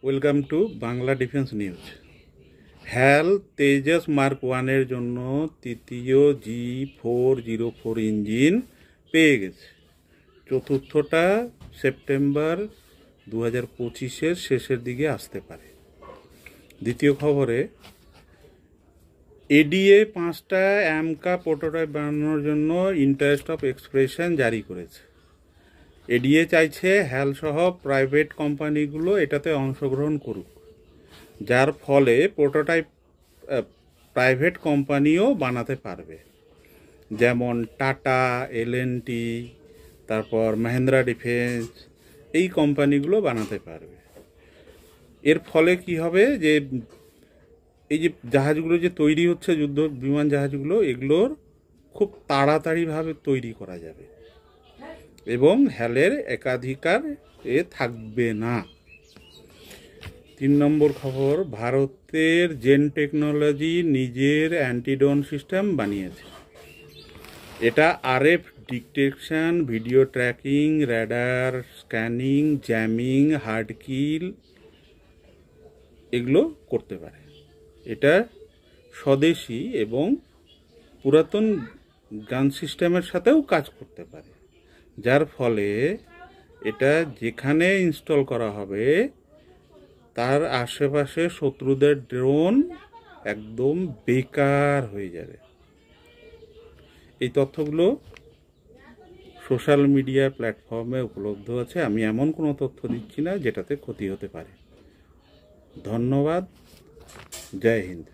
Welcome to Bangla defence news. Hal Tejas mark ওয়ানের জন্য তৃতীয় G404 ইঞ্জিন পেয়ে গেছে। চতুর্থটা সেপ্টেম্বর 2025-এর শেষের দিকে আসতে পারে। দ্বিতীয় খবরে এডিএ 5টা অ্যামকা প্রোটোটাইপ বানানোর জন্য ইন্টারেস্ট অফ এক্সপ্রেশন জারি করেছে। এডিএ চাইছে হ্যাল সহ প্রাইভেট কোম্পানিগুলো এটাতে অংশগ্রহণ করুক, যার ফলে প্রোটোটাইপ প্রাইভেট কোম্পানিও বানাতে পারবে, যেমন টাটা, এলএনটি, তারপর মহিন্দ্রা ডিফেন্স, এই কোম্পানিগুলো বানাতে পারবে। এর ফলে কি হবে, যে এই যে জাহাজগুলো যে তৈরি হচ্ছে, যুদ্ধ বিমান জাহাজগুলো, এগুলোর খুব তাড়াতাড়িভাবে তৈরি করা যাবে এবং হ্যালের একাধিকার থাকবে না। 3 নম্বর খবর, ভারতের জেন টেকনোলজি নিজের অ্যান্টিড্রোন সিস্টেম বানিয়েছে। এটা RF detection, video tracking, radar scanning, jamming, hard kill এগুলো করতে পারে। এটা স্বদেশি এবং পুরাতন গান সিস্টেমের সাথেও কাজ করতে পারে, যার ফলে এটা যেখানে ইনস্টল করা হবে তার আশেপাশে শত্রুদের ড্রোন একদম বেকার হয়ে যাবে। এই তথ্যগুলো সোশ্যাল মিডিয়া প্ল্যাটফর্মে উপলব্ধ আছে। আমি এমন কোনো তথ্য দিচ্ছি না যেটাতে ক্ষতি হতে পারে। ধন্যবাদ। জয় হিন্দ।